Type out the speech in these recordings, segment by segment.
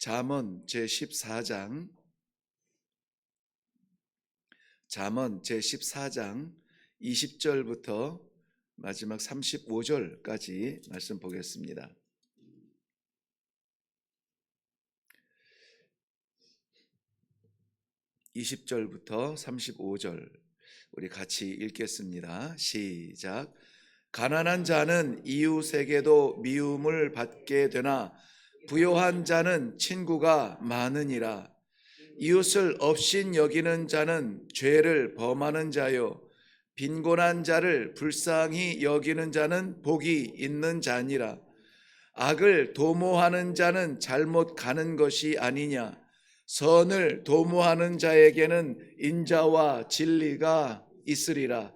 잠언 제14장 20절부터 마지막 35절까지 말씀 보겠습니다. 20절부터 35절 우리 같이 읽겠습니다. 시작. 가난한 자는 이웃에게도 미움을 받게 되나 부요한 자는 친구가 많으니라. 이웃을 업신 여기는 자는 죄를 범하는 자요, 빈곤한 자를 불쌍히 여기는 자는 복이 있는 자니라. 악을 도모하는 자는 잘못 가는 것이 아니냐. 선을 도모하는 자에게는 인자와 진리가 있으리라.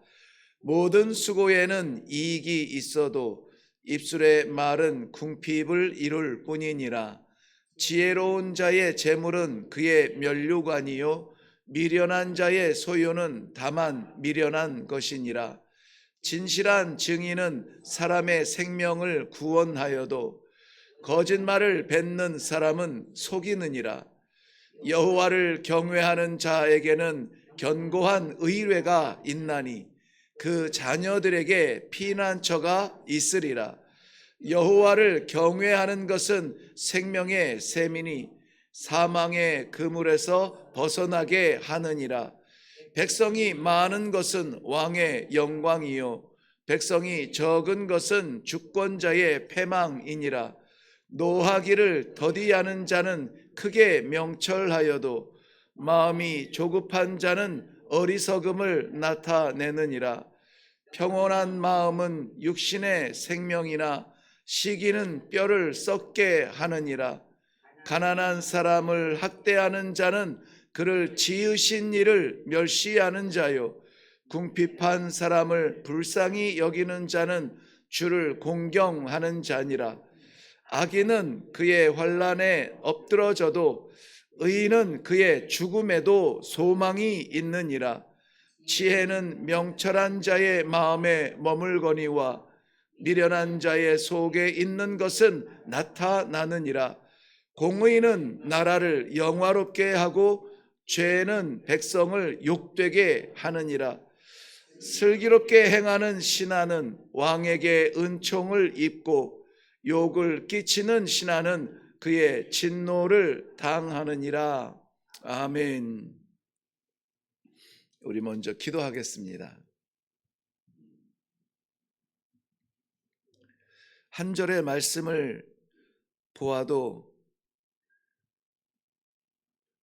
모든 수고에는 이익이 있어도 입술의 말은 궁핍을 이룰 뿐이니라. 지혜로운 자의 재물은 그의 면류관이요 미련한 자의 소유는 다만 미련한 것이니라. 진실한 증인은 사람의 생명을 구원하여도 거짓말을 뱉는 사람은 속이느니라. 여호와를 경외하는 자에게는 견고한 의뢰가 있나니 그 자녀들에게 피난처가 있으리라. 여호와를 경외하는 것은 생명의 셈이니 사망의 그물에서 벗어나게 하느니라. 백성이 많은 것은 왕의 영광이요 백성이 적은 것은 주권자의 패망이니라. 노하기를 더디하는 자는 크게 명철하여도 마음이 조급한 자는 어리석음을 나타내느니라. 평온한 마음은 육신의 생명이나 시기는 뼈를 썩게 하느니라. 가난한 사람을 학대하는 자는 그를 지으신 이를 멸시하는 자요 궁핍한 사람을 불쌍히 여기는 자는 주를 공경하는 자니라. 악인은 그의 환난에 엎드러져도 의인은 그의 죽음에도 소망이 있느니라. 지혜는 명철한 자의 마음에 머물거니와 미련한 자의 속에 있는 것은 나타나느니라. 공의는 나라를 영화롭게 하고 죄는 백성을 욕되게 하느니라. 슬기롭게 행하는 신하는 왕에게 은총을 입고 욕을 끼치는 신하는 그의 진노를 당하느니라. 아멘. 우리 먼저 기도하겠습니다. 한 절의 말씀을 보아도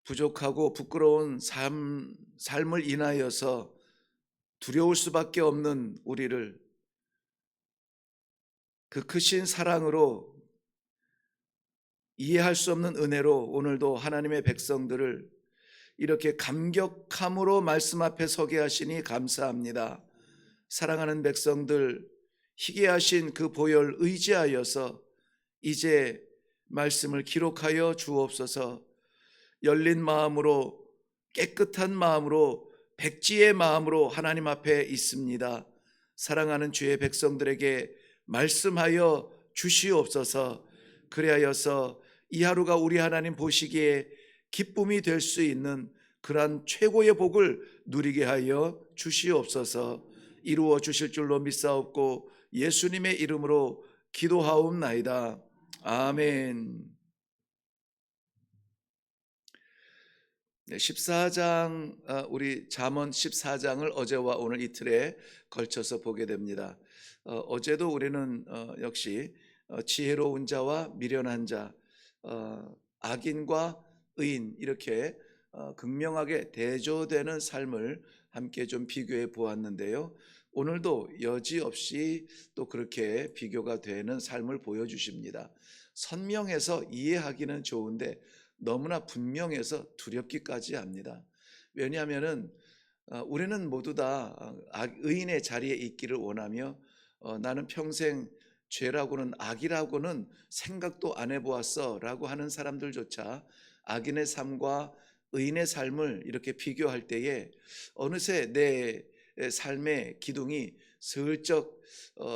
부족하고 부끄러운 삶을 인하여서 두려울 수밖에 없는 우리를 그 크신 사랑으로 이해할 수 없는 은혜로 오늘도 하나님의 백성들을 이렇게 감격함으로 말씀 앞에 서게 하시니 감사합니다. 사랑하는 백성들 희귀하신 그 보혈 의지하여서 이제 말씀을 기록하여 주옵소서. 열린 마음으로 깨끗한 마음으로 백지의 마음으로 하나님 앞에 있습니다. 사랑하는 주의 백성들에게 말씀하여 주시옵소서. 그리하여서 이 하루가 우리 하나님 보시기에 기쁨이 될 수 있는 그러한 최고의 복을 누리게 하여 주시옵소서. 이루어 주실 줄로 믿사옵고 예수님의 이름으로 기도하옵나이다. 아멘. 14장 우리 잠언 14장을 어제와 오늘 이틀에 걸쳐서 보게 됩니다. 어제도 우리는 역시 지혜로운 자와 미련한 자, 악인과 의인 이렇게 극명하게 대조되는 삶을 함께 좀 비교해 보았는데요. 오늘도 여지없이 또 그렇게 비교가 되는 삶을 보여주십니다. 선명해서 이해하기는 좋은데 너무나 분명해서 두렵기까지 합니다. 왜냐하면은 우리는 모두 다 의인의 자리에 있기를 원하며 나는 평생 죄라고는 악이라고는 생각도 안 해보았어 라고 하는 사람들조차 악인의 삶과 의인의 삶을 이렇게 비교할 때에 어느새 내 삶의 기둥이 슬쩍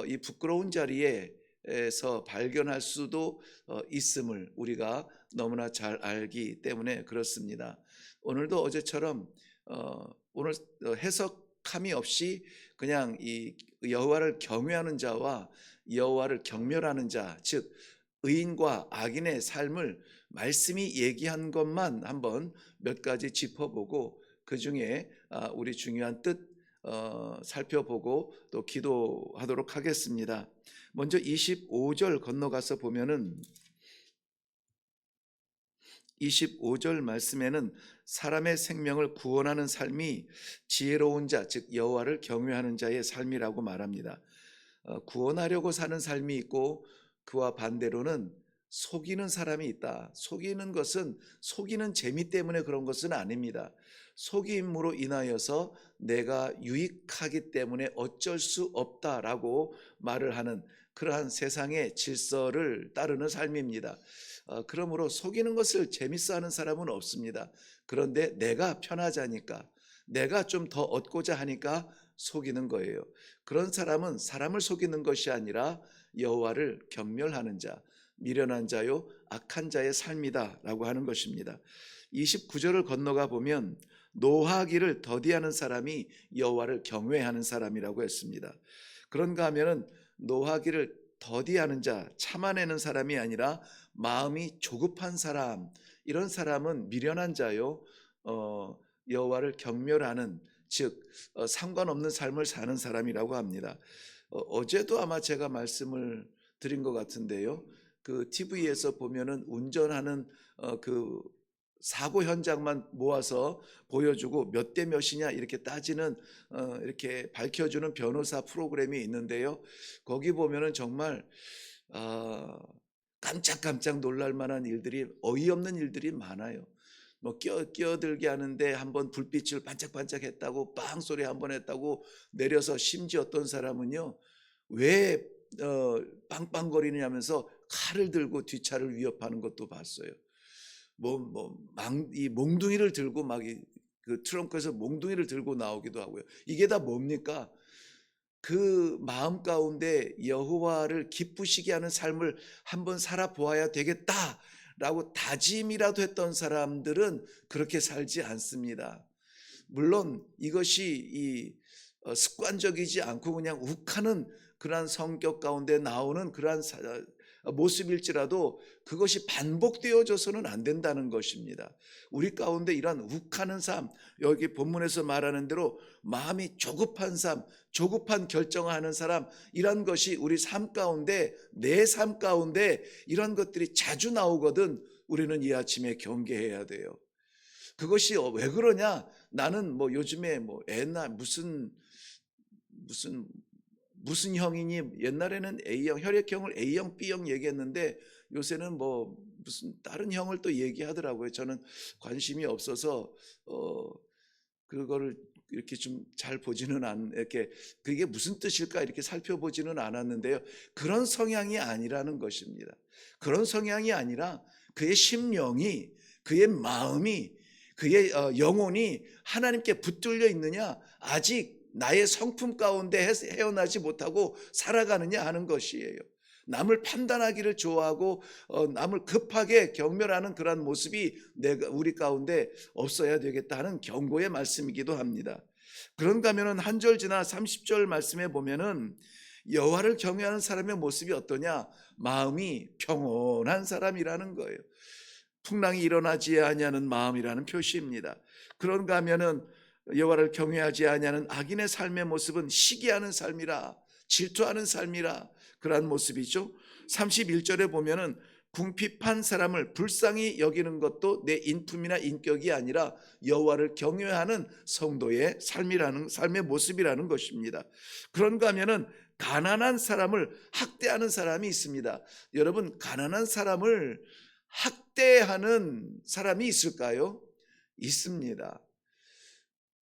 이 부끄러운 자리에서 발견할 수도 있음을 우리가 너무나 잘 알기 때문에 그렇습니다. 오늘도 어제처럼 오늘 해석함이 없이 그냥 이 여호와를 경외하는 자와 여호와를 경멸하는 자, 즉 의인과 악인의 삶을 말씀이 얘기한 것만 한번 몇 가지 짚어보고 그 중에 우리 중요한 뜻 살펴보고 또 기도하도록 하겠습니다. 먼저 25절 건너가서 보면은 25절 말씀에는 사람의 생명을 구원하는 삶이 지혜로운 자, 즉 여호와를 경외하는 자의 삶이라고 말합니다. 구원하려고 사는 삶이 있고 그와 반대로는 속이는 사람이 있다. 속이는 것은 속이는 재미 때문에 그런 것은 아닙니다. 속임으로 인하여서 내가 유익하기 때문에 어쩔 수 없다라고 말을 하는 그러한 세상의 질서를 따르는 삶입니다. 그러므로 속이는 것을 재밌어 하는 사람은 없습니다. 그런데 내가 편하자니까, 내가 좀 더 얻고자 하니까 속이는 거예요. 그런 사람은 사람을 속이는 것이 아니라 여호와를 경멸하는 자, 미련한 자요 악한 자의 삶이다라고 하는 것입니다. 29절을 건너가 보면 노하기를 더디하는 사람이 여호와를 경외하는 사람이라고 했습니다. 그런가 하면은 노하기를 더디하는 자, 참아내는 사람이 아니라 마음이 조급한 사람, 이런 사람은 미련한 자요 여호와를 경멸하는, 즉 상관없는 삶을 사는 사람이라고 합니다. 어제도 아마 제가 말씀을 드린 것 같은데요. 그 TV에서 보면은 운전하는 그 사고 현장만 모아서 보여주고 몇 대 몇이냐 이렇게 따지는 이렇게 밝혀주는 변호사 프로그램이 있는데요. 거기 보면은 정말 깜짝깜짝 놀랄 만한 일들이, 어이없는 일들이 많아요. 뭐 끼어들게 하는데 한번 불빛을 반짝반짝했다고 빵 소리 한번 했다고 내려서, 심지어 어떤 사람은요 왜 빵빵거리느냐면서 칼을 들고 뒷차를 위협하는 것도 봤어요. 이 몽둥이를 들고 막 그 트렁크에서 몽둥이를 들고 나오기도 하고요. 이게 다 뭡니까? 그 마음 가운데 여호와를 기쁘시게 하는 삶을 한번 살아보아야 되겠다라고 다짐이라도 했던 사람들은 그렇게 살지 않습니다. 물론 이것이 습관적이지 않고 그냥 욱하는 그러한 성격 가운데 나오는 그러한 모습일지라도 그것이 반복되어져서는 안 된다는 것입니다. 우리 가운데 이러한 욱하는 삶, 여기 본문에서 말하는 대로 마음이 조급한 삶, 조급한 결정을 하는 사람, 이런 것이 우리 삶 가운데, 내 삶 가운데 이런 것들이 자주 나오거든 우리는 이 아침에 경계해야 돼요. 그것이 왜 그러냐? 나는 뭐 요즘에 뭐 옛날 무슨 형이니, 옛날에는 A형, 혈액형을 A형, B형 얘기했는데 요새는 뭐 무슨 다른 형을 또 얘기하더라고요. 저는 관심이 없어서 그거를 이렇게 좀 잘 보지는 이렇게 그게 무슨 뜻일까 이렇게 살펴보지는 않았는데요. 그런 성향이 아니라는 것입니다. 그런 성향이 아니라 그의 심령이, 그의 마음이, 그의 영혼이 하나님께 붙들려 있느냐, 아직 나의 성품 가운데 헤어나지 못하고 살아가느냐 하는 것이에요. 남을 판단하기를 좋아하고 남을 급하게 경멸하는 그런 모습이 우리 가운데 없어야 되겠다 하는 경고의 말씀이기도 합니다. 그런가 하면은 한 절 지나 30절 말씀에 보면은 여호와를 경외하는 사람의 모습이 어떠냐? 마음이 평온한 사람이라는 거예요. 풍랑이 일어나지 아니하는 마음이라는 표시입니다. 그런가 하면은 여호와를 경외하지 아니하는 악인의 삶의 모습은 시기하는 삶이라, 질투하는 삶이라, 그러한 모습이죠. 31절에 보면은 궁핍한 사람을 불쌍히 여기는 것도 내 인품이나 인격이 아니라 여호와를 경외하는 성도의 삶의 모습이라는 것입니다. 그런가 하면은 가난한 사람을 학대하는 사람이 있습니다. 여러분, 가난한 사람을 학대하는 사람이 있을까요? 있습니다.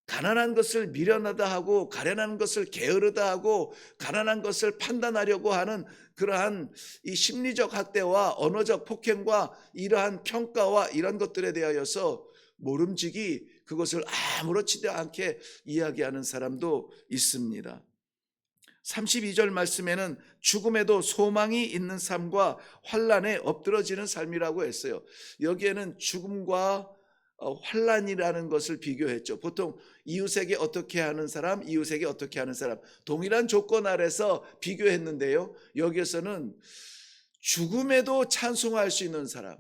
가난한 것을 미련하다 하고, 가련한 것을 게으르다 하고, 가난한 것을 판단하려고 하는 그러한 이 심리적 학대와 언어적 폭행과 이러한 평가와 이런 것들에 대하여서 모름지기 그것을 아무렇지도 않게 이야기하는 사람도 있습니다. 32절 말씀에는 죽음에도 소망이 있는 삶과 환난에 엎드러지는 삶이라고 했어요. 여기에는 죽음과 환난이라는 것을 비교했죠. 보통 이웃에게 어떻게 하는 사람, 이웃에게 어떻게 하는 사람, 동일한 조건 아래서 비교했는데요. 여기에서는 죽음에도 찬송할 수 있는 사람,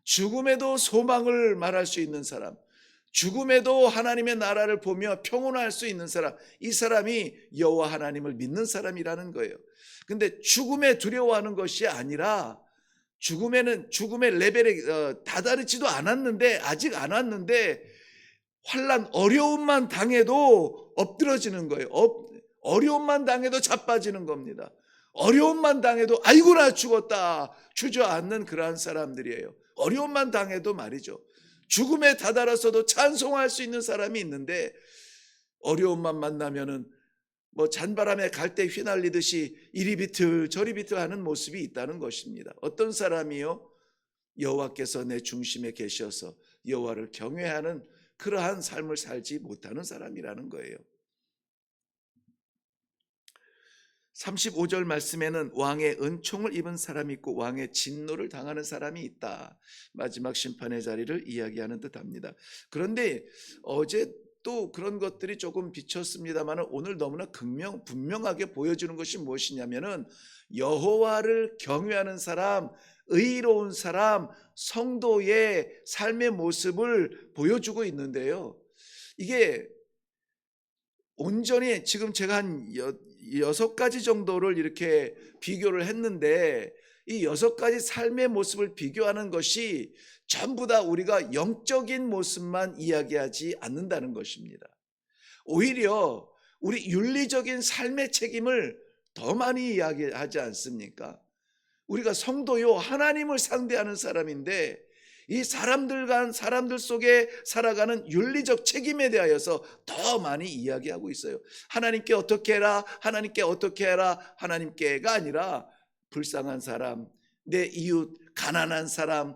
죽음에도 소망을 말할 수 있는 사람, 죽음에도 하나님의 나라를 보며 평온할 수 있는 사람, 이 사람이 여호와 하나님을 믿는 사람이라는 거예요. 근데 죽음에 두려워하는 것이 아니라 죽음의 레벨에 다다르지도 않았는데, 아직 안 왔는데 환난 어려움만 당해도 엎드러지는 거예요. 어려움만 당해도 자빠지는 겁니다. 어려움만 당해도 아이고 나 죽었다 주저앉는 그러한 사람들이에요. 어려움만 당해도 말이죠. 죽음에 다다라서도 찬송할 수 있는 사람이 있는데, 어려움만 만나면은 뭐 잔바람에 갈대 휘날리듯이 이리 비틀 저리 비틀 하는 모습이 있다는 것입니다. 어떤 사람이요? 여호와께서 내 중심에 계셔서 여호와를 경외하는 그러한 삶을 살지 못하는 사람이라는 거예요. 35절 말씀에는 왕의 은총을 입은 사람이 있고 왕의 진노를 당하는 사람이 있다. 마지막 심판의 자리를 이야기하는 듯합니다. 그런데 어제 또 그런 것들이 조금 비쳤습니다만 오늘 너무나 분명하게 보여주는 것이 무엇이냐면은 여호와를 경외하는 사람, 의로운 사람, 성도의 삶의 모습을 보여주고 있는데요. 이게 온전히 지금 제가 한 6가지 정도를 이렇게 비교를 했는데, 이 6가지 삶의 모습을 비교하는 것이 전부 다 우리가 영적인 모습만 이야기하지 않는다는 것입니다. 오히려 우리 윤리적인 삶의 책임을 더 많이 이야기하지 않습니까? 우리가 성도요, 하나님을 상대하는 사람인데 이 사람들 속에 살아가는 윤리적 책임에 대하여서 더 많이 이야기하고 있어요. 하나님께 어떻게 해라, 하나님께 어떻게 해라, 하나님께가 아니라 불쌍한 사람, 내 이웃, 가난한 사람,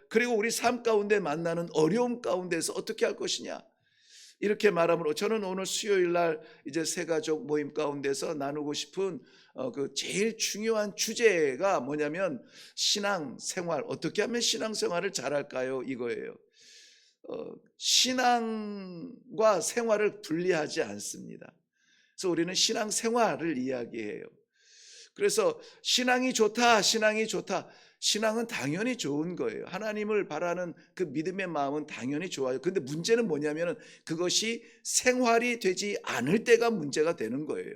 그리고 우리 삶 가운데 만나는 어려움 가운데서 어떻게 할 것이냐, 이렇게 말함으로 저는 오늘 수요일 날 이제 새가족 모임 가운데서 나누고 싶은 그 제일 중요한 주제가 뭐냐면 신앙생활, 어떻게 하면 신앙생활을 잘할까요? 이거예요. 신앙과 생활을 분리하지 않습니다. 그래서 우리는 신앙생활을 이야기해요. 그래서 신앙이 좋다, 신앙이 좋다. 신앙은 당연히 좋은 거예요. 하나님을 바라는 그 믿음의 마음은 당연히 좋아요. 근데 문제는 뭐냐면 그것이 생활이 되지 않을 때가 문제가 되는 거예요.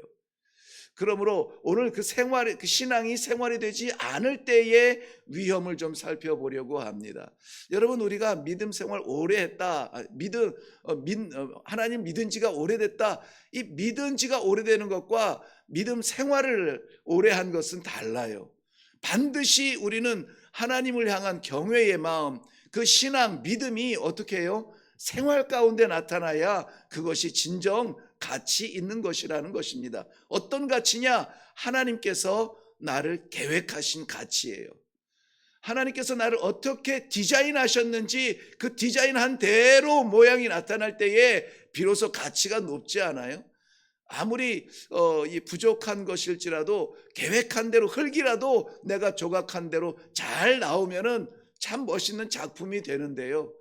그러므로 오늘 그 신앙이 생활이 되지 않을 때의 위험을 좀 살펴보려고 합니다. 여러분, 우리가 믿음 생활 오래 했다, 하나님 믿은 지가 오래됐다, 이 믿은 지가 오래되는 것과 믿음 생활을 오래 한 것은 달라요. 반드시 우리는 하나님을 향한 경외의 마음, 그 신앙, 믿음이 어떻게 해요? 생활 가운데 나타나야 그것이 진정 가치 있는 것이라는 것입니다. 어떤 가치냐? 하나님께서 나를 계획하신 가치예요. 하나님께서 나를 어떻게 디자인하셨는지 그 디자인한 대로 모양이 나타날 때에 비로소 가치가 높지 않아요? 아무리 이 부족한 것일지라도 계획한 대로, 흙이라도 내가 조각한 대로 잘 나오면은 참 멋있는 작품이 되는데요.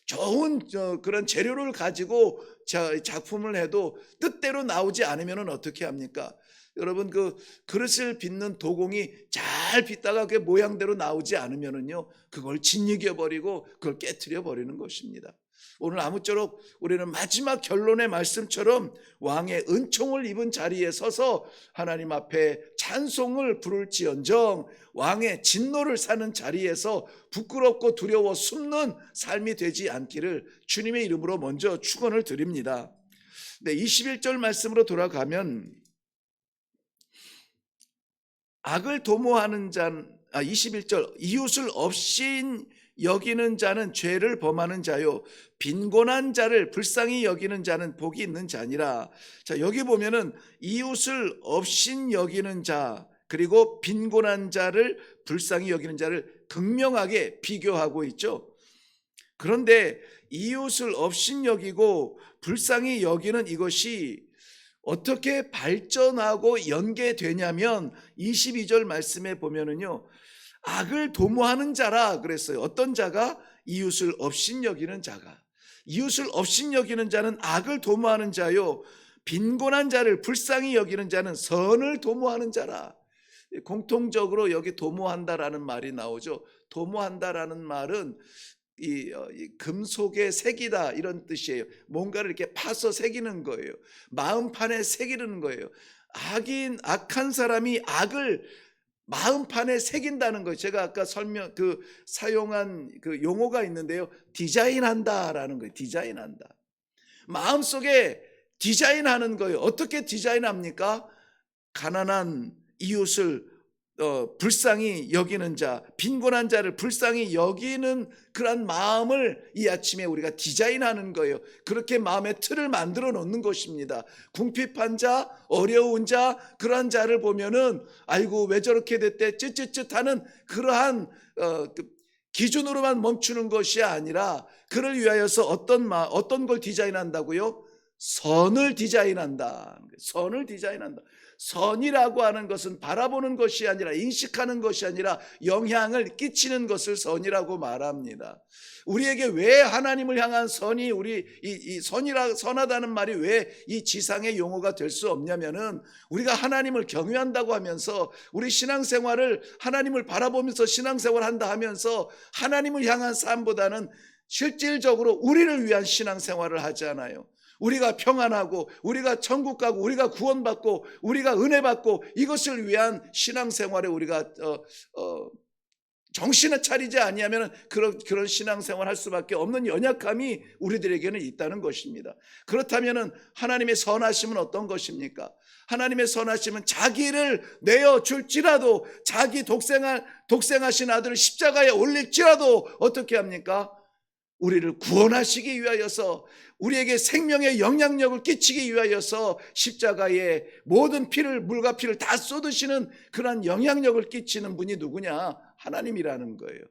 좋은 그런 재료를 가지고 작품을 해도 뜻대로 나오지 않으면 어떻게 합니까? 여러분, 그 그릇을 빚는 도공이 잘 빚다가 그 모양대로 나오지 않으면은요, 그걸 짓이겨 버리고 그걸 깨트려 버리는 것입니다. 오늘 아무쪼록 우리는 마지막 결론의 말씀처럼 왕의 은총을 입은 자리에 서서 하나님 앞에 찬송을 부를지언정 왕의 진노를 사는 자리에서 부끄럽고 두려워 숨는 삶이 되지 않기를 주님의 이름으로 먼저 축원을 드립니다. 네, 21절 말씀으로 돌아가면 악을 도모하는 자는 21절 이웃을 업신 여기는 자는 죄를 범하는 자요 빈곤한 자를 불쌍히 여기는 자는 복이 있는 자니라. 자, 여기 보면은 이웃을 업신 여기는 자 그리고 빈곤한 자를 불쌍히 여기는 자를 극명하게 비교하고 있죠. 그런데 이웃을 업신 여기고 불쌍히 여기는 이것이 어떻게 발전하고 연계되냐면 22절 말씀에 보면은요, 악을 도모하는 자라 그랬어요. 어떤 자가? 이웃을 업신여기는 자가. 이웃을 업신여기는 자는 악을 도모하는 자요, 빈곤한 자를 불쌍히 여기는 자는 선을 도모하는 자라. 공통적으로 여기 도모한다라는 말이 나오죠. 도모한다라는 말은 이 금속의 색이다 이런 뜻이에요. 뭔가를 이렇게 파서 새기는 거예요. 마음판에 새기는 거예요. 악한 사람이 악을 마음판에 새긴다는 거예요. 제가 아까 사용한 그 용어가 있는데요. 디자인한다라는 거예요. 디자인한다. 마음속에 디자인하는 거예요. 어떻게 디자인합니까? 가난한 이웃을 불쌍히 여기는 자, 빈곤한 자를 불쌍히 여기는 그런 마음을 이 아침에 우리가 디자인하는 거예요. 그렇게 마음의 틀을 만들어 놓는 것입니다. 궁핍한 자, 어려운 자, 그러한 자를 보면은 아이고 왜 저렇게 됐대 쯧쯧쯧하는 그러한 기준으로만 멈추는 것이 아니라 그를 위하여서 어떤 걸 디자인한다고요? 선을 디자인한다. 선을 디자인한다. 선이라고 하는 것은 바라보는 것이 아니라, 인식하는 것이 아니라 영향을 끼치는 것을 선이라고 말합니다. 우리에게 왜 하나님을 향한 선이 선하다는 말이 왜 이 지상의 용어가 될 수 없냐면은, 우리가 하나님을 경외한다고 하면서 우리 신앙생활을 하나님을 바라보면서 신앙생활 한다 하면서 하나님을 향한 삶보다는 실질적으로 우리를 위한 신앙생활을 하잖아요. 우리가 평안하고 우리가 천국 가고 우리가 구원받고 우리가 은혜 받고 이것을 위한 신앙생활에 우리가 정신을 차리지 아니하면 그런 신앙생활 할 수밖에 없는 연약함이 우리들에게는 있다는 것입니다. 그렇다면 하나님의 선하심은 어떤 것입니까? 하나님의 선하심은 자기를 내어줄지라도, 자기 독생하신 아들을 십자가에 올릴지라도 어떻게 합니까? 우리를 구원하시기 위하여서, 우리에게 생명의 영향력을 끼치기 위하여서 십자가에 모든 물과 피를 다 쏟으시는 그런 영향력을 끼치는 분이 누구냐? 하나님이라는 거예요.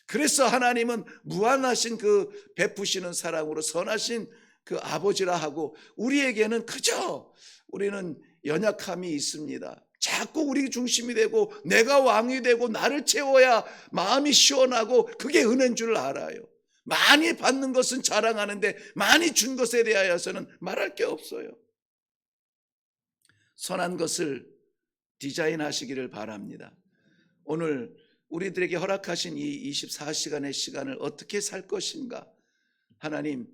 그래서 하나님은 무한하신 그 베푸시는 사랑으로 선하신 그 아버지라 하고, 우리에게는 그저 우리는 연약함이 있습니다. 자꾸 우리 중심이 되고 내가 왕이 되고 나를 채워야 마음이 시원하고 그게 은혜인 줄 알아요. 많이 받는 것은 자랑하는데 많이 준 것에 대하여서는 말할 게 없어요. 선한 것을 디자인하시기를 바랍니다. 오늘 우리들에게 허락하신 이 24시간의 시간을 어떻게 살 것인가? 하나님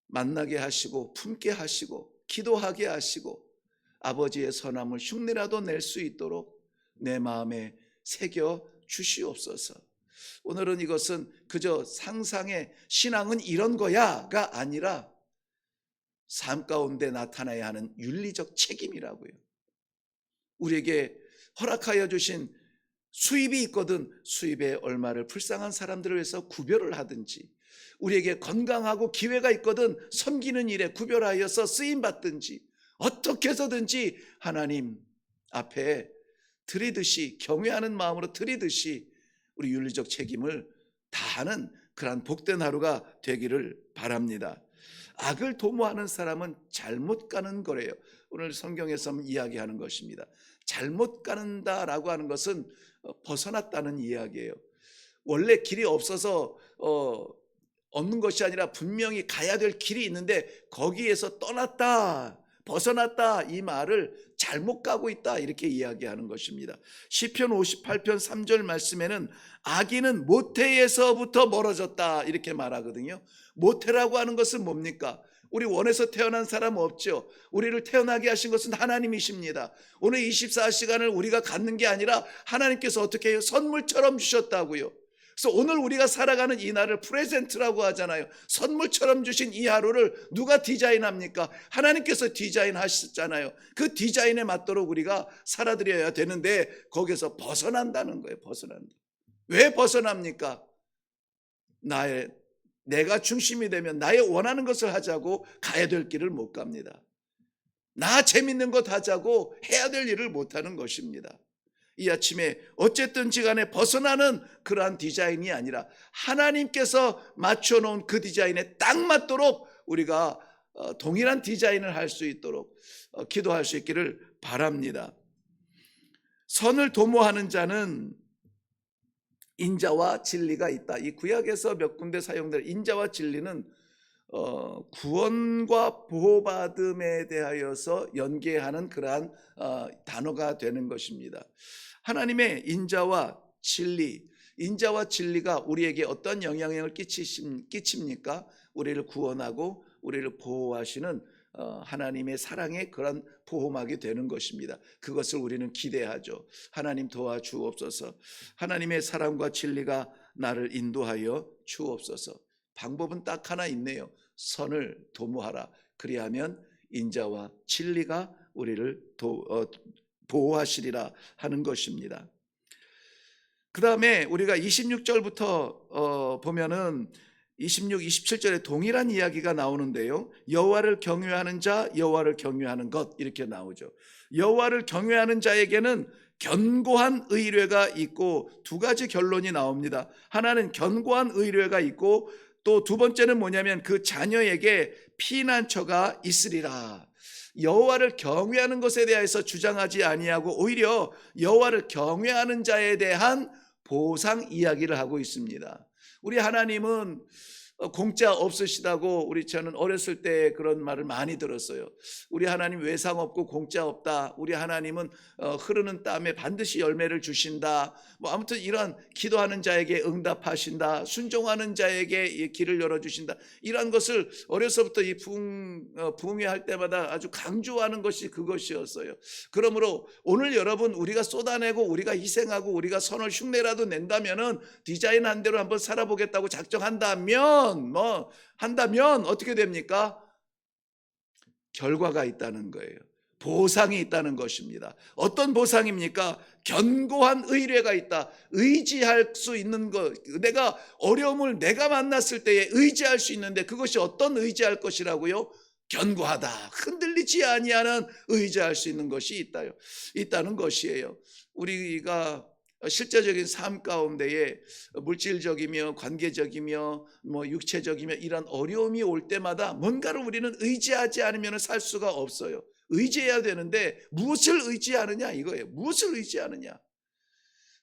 만나게 하시고 품게 하시고 기도하게 하시고 아버지의 선함을 흉내라도 낼 수 있도록 내 마음에 새겨 주시옵소서. 오늘은 이것은 그저 상상의 신앙은 이런 거야가 아니라 삶 가운데 나타나야 하는 윤리적 책임이라고요. 우리에게 허락하여 주신 수입이 있거든 수입의 얼마를 불쌍한 사람들을 위해서 구별을 하든지, 우리에게 건강하고 기회가 있거든 섬기는 일에 구별하여서 쓰임받든지, 어떻게 해서든지 하나님 앞에 드리듯이, 경외하는 마음으로 드리듯이 우리 윤리적 책임을 다하는 그러한 복된 하루가 되기를 바랍니다. 악을 도모하는 사람은 잘못 가는 거래요. 오늘 성경에서 이야기하는 것입니다. 잘못 가는다라고 하는 것은 벗어났다는 이야기예요. 원래 길이 없어서 없는 것이 아니라 분명히 가야 될 길이 있는데 거기에서 떠났다, 벗어났다, 이 말을 잘못 가고 있다 이렇게 이야기하는 것입니다. 시편 58편 3절 말씀에는 악인은 모태에서부터 멀어졌다 이렇게 말하거든요. 모태라고 하는 것은 뭡니까? 우리 원에서 태어난 사람 없죠. 우리를 태어나게 하신 것은 하나님이십니다. 오늘 24시간을 우리가 갖는 게 아니라 하나님께서 어떻게 해요? 선물처럼 주셨다고요. 그래서 오늘 우리가 살아가는 이 날을 프레젠트라고 하잖아요. 선물처럼 주신 이 하루를 누가 디자인합니까? 하나님께서 디자인하셨잖아요. 그 디자인에 맞도록 우리가 살아드려야 되는데 거기서 벗어난다는 거예요. 벗어난다. 왜 벗어납니까? 내가 중심이 되면 나의 원하는 것을 하자고 가야 될 길을 못 갑니다. 나 재밌는 것 하자고 해야 될 일을 못하는 것입니다. 이 아침에 어쨌든지 간에 벗어나는 그러한 디자인이 아니라 하나님께서 맞춰놓은 그 디자인에 딱 맞도록 우리가 동일한 디자인을 할 수 있도록 기도할 수 있기를 바랍니다. 선을 도모하는 자는 인자와 진리가 있다. 이 구약에서 몇 군데 사용될 인자와 진리는 구원과 보호받음에 대하여서 연계하는 그러한 단어가 되는 것입니다. 하나님의 인자와 진리가 우리에게 어떤 영향력을 끼칩니까? 우리를 구원하고 우리를 보호하시는 하나님의 사랑의 그런 보호막이 되는 것입니다. 그것을 우리는 기대하죠. 하나님 도와주옵소서. 하나님의 사랑과 진리가 나를 인도하여 주옵소서. 방법은 딱 하나 있네요. 선을 도모하라. 그리하면 인자와 진리가 우리를 보호하시리라 하는 것입니다. 그 다음에 우리가 26절부터 보면은 26, 27절에 동일한 이야기가 나오는데요. 여호와를 경외하는 자, 여호와를 경외하는 것 이렇게 나오죠. 여호와를 경외하는 자에게는 견고한 의뢰가 있고 두 가지 결론이 나옵니다. 하나는 견고한 의뢰가 있고 또 두 번째는 뭐냐면 그 자녀에게 피난처가 있으리라. 여호와를 경외하는 것에 대해서 주장하지 아니하고 오히려 여호와를 경외하는 자에 대한 보상 이야기를 하고 있습니다. 우리 하나님은 공짜 없으시다고 저는 어렸을 때 그런 말을 많이 들었어요. 우리 하나님 외상 없고 공짜 없다. 우리 하나님은 흐르는 땀에 반드시 열매를 주신다. 뭐 아무튼 이런 기도하는 자에게 응답하신다. 순종하는 자에게 길을 열어주신다. 이런 것을 어려서부터 이 부흥회할 때마다 아주 강조하는 것이 그것이었어요. 그러므로 오늘 여러분 우리가 쏟아내고 우리가 희생하고 우리가 선을 흉내라도 낸다면은 디자인한 대로 한번 살아보겠다고 작정한다면 한다면 어떻게 됩니까? 결과가 있다는 거예요. 보상이 있다는 것입니다. 어떤 보상입니까? 견고한 의뢰가 있다. 의지할 수 있는 것. 내가 어려움을 내가 만났을 때에 의지할 수 있는데 그것이 어떤 의지할 것이라고요? 견고하다. 흔들리지 아니하는 의지할 수 있는 것이 있다는 것이에요. 우리가 실제적인 삶 가운데에 물질적이며 관계적이며 육체적이며 이런 어려움이 올 때마다 뭔가를 우리는 의지하지 않으면 살 수가 없어요. 의지해야 되는데 무엇을 의지하느냐 이거예요. 무엇을 의지하느냐.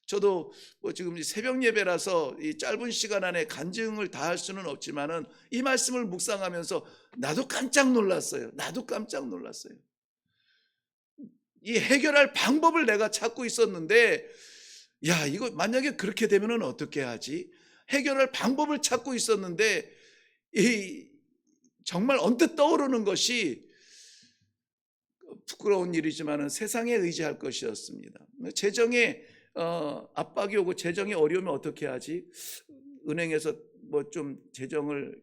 저도 지금 새벽 예배라서 이 짧은 시간 안에 간증을 다 할 수는 없지만은 이 말씀을 묵상하면서 나도 깜짝 놀랐어요. 이 해결할 방법을 내가 찾고 있었는데 야, 이거 만약에 그렇게 되면은 어떻게 하지? 해결할 방법을 찾고 있었는데 정말 언뜻 떠오르는 것이 부끄러운 일이지만은 세상에 의지할 것이었습니다. 재정에 압박이 오고 재정이 어려우면 어떻게 하지? 은행에서 좀 재정을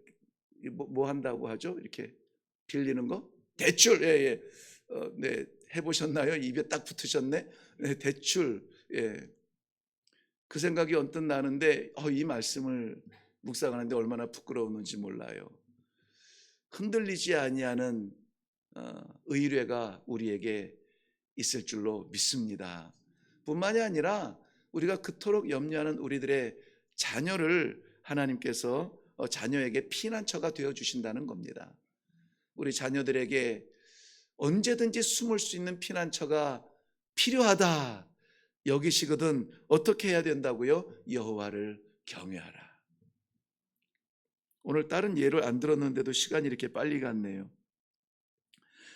뭐 한다고 하죠? 이렇게 빌리는 거? 대출. 예. 네, 해보셨나요? 입에 딱 붙으셨네. 네, 대출. 예. 그 생각이 언뜻 나는데 이 말씀을 묵상하는데 얼마나 부끄러웠는지 몰라요. 흔들리지 아니하는 의뢰가 우리에게 있을 줄로 믿습니다. 뿐만이 아니라 우리가 그토록 염려하는 우리들의 자녀를 하나님께서 자녀에게 피난처가 되어주신다는 겁니다. 우리 자녀들에게 언제든지 숨을 수 있는 피난처가 필요하다 여기시거든 어떻게 해야 된다고요? 여호와를 경외하라. 오늘 다른 예를 안 들었는데도 시간이 이렇게 빨리 갔네요.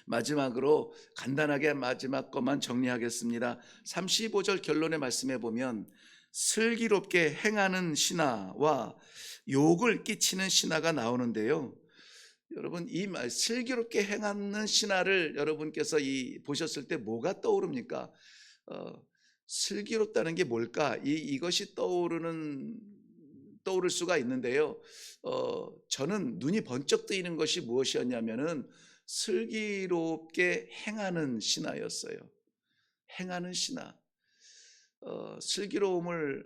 마지막으로 간단하게 마지막 것만 정리하겠습니다. 35절 결론의 말씀에 보면 슬기롭게 행하는 신하와 욕을 끼치는 신하가 나오는데요. 여러분 이 슬기롭게 행하는 신하를 여러분께서 보셨을 때 뭐가 떠오릅니까? 슬기롭다는 게 뭘까? 이것이 떠오를 수가 있는데요. 저는 눈이 번쩍 뜨이는 것이 무엇이었냐면은 슬기롭게 행하는 신하였어요. 행하는 신하. 슬기로움을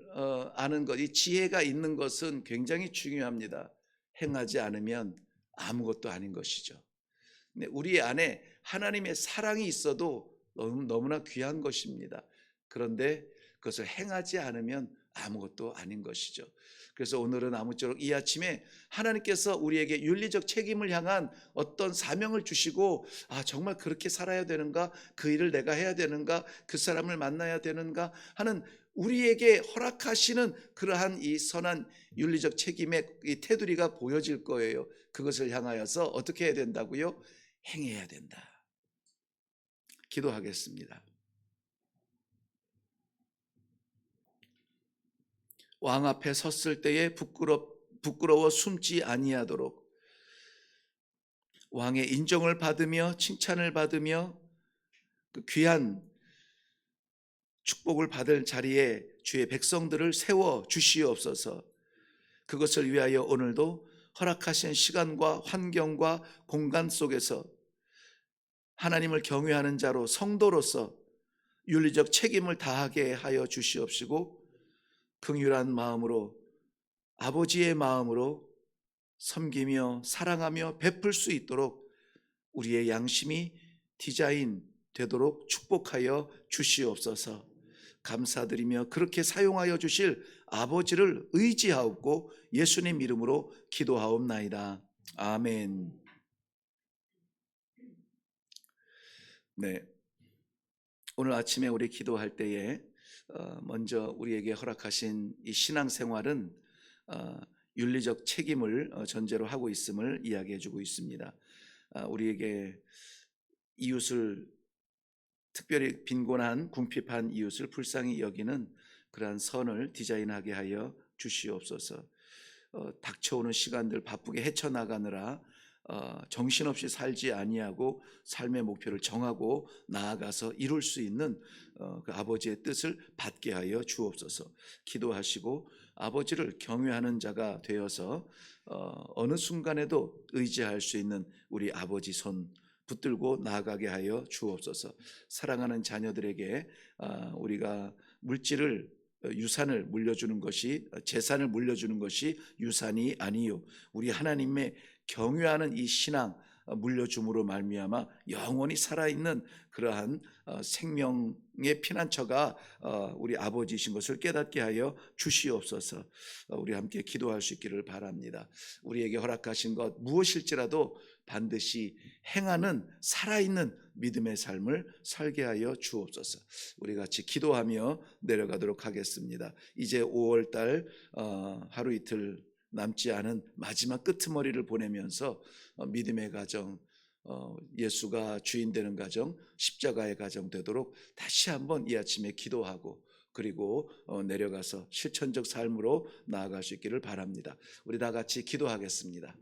아는 것, 이 지혜가 있는 것은 굉장히 중요합니다. 행하지 않으면 아무것도 아닌 것이죠. 근데 우리 안에 하나님의 사랑이 있어도 너무나 귀한 것입니다. 그런데 그것을 행하지 않으면 아무것도 아닌 것이죠. 그래서 오늘은 아무쪼록 이 아침에 하나님께서 우리에게 윤리적 책임을 향한 어떤 사명을 주시고, 정말 그렇게 살아야 되는가, 그 일을 내가 해야 되는가, 그 사람을 만나야 되는가 하는 우리에게 허락하시는 그러한 이 선한 윤리적 책임의 이 테두리가 보여질 거예요. 그것을 향하여서 어떻게 해야 된다고요? 행해야 된다. 기도하겠습니다. 왕 앞에 섰을 때에 부끄러워 숨지 아니하도록 왕의 인정을 받으며 칭찬을 받으며 그 귀한 축복을 받을 자리에 주의 백성들을 세워 주시옵소서. 그것을 위하여 오늘도 허락하신 시간과 환경과 공간 속에서 하나님을 경외하는 자로 성도로서 윤리적 책임을 다하게 하여 주시옵시고, 긍휼한 마음으로 아버지의 마음으로 섬기며 사랑하며 베풀 수 있도록 우리의 양심이 디자인 되도록 축복하여 주시옵소서. 감사드리며 그렇게 사용하여 주실 아버지를 의지하옵고 예수님 이름으로 기도하옵나이다. 아멘. 네, 오늘 아침에 우리 기도할 때에 먼저 우리에게 허락하신 이 신앙생활은 윤리적 책임을 전제로 하고 있음을 이야기해 주고 있습니다. 우리에게 이웃을, 특별히 빈곤한 궁핍한 이웃을 불쌍히 여기는 그러한 선을 디자인하게 하여 주시옵소서. 닥쳐오는 시간들 바쁘게 헤쳐나가느라 정신없이 살지 아니하고 삶의 목표를 정하고 나아가서 이룰 수 있는 그 아버지의 뜻을 받게 하여 주옵소서. 기도하시고 아버지를 경외하는 자가 되어서 어느 순간에도 의지할 수 있는 우리 아버지 손 붙들고 나아가게 하여 주옵소서. 사랑하는 자녀들에게 우리가 물질을, 유산을 물려주는 것이, 재산을 물려주는 것이 유산이 아니요, 우리 하나님의 경외하는 이 신앙 물려줌으로 말미암아 영원히 살아있는 그러한 생명의 피난처가 우리 아버지이신 것을 깨닫게 하여 주시옵소서. 우리 함께 기도할 수 있기를 바랍니다. 우리에게 허락하신 것 무엇일지라도 반드시 행하는 살아있는 믿음의 삶을 살게 하여 주옵소서. 우리 같이 기도하며 내려가도록 하겠습니다. 이제 5월달 하루 이틀 남지 않은 마지막 끄트머리를 보내면서 믿음의 가정, 예수가 주인 되는 가정, 십자가의 가정 되도록 다시 한번 이 아침에 기도하고, 그리고 내려가서 실천적 삶으로 나아갈 수 있기를 바랍니다. 우리 다 같이 기도하겠습니다.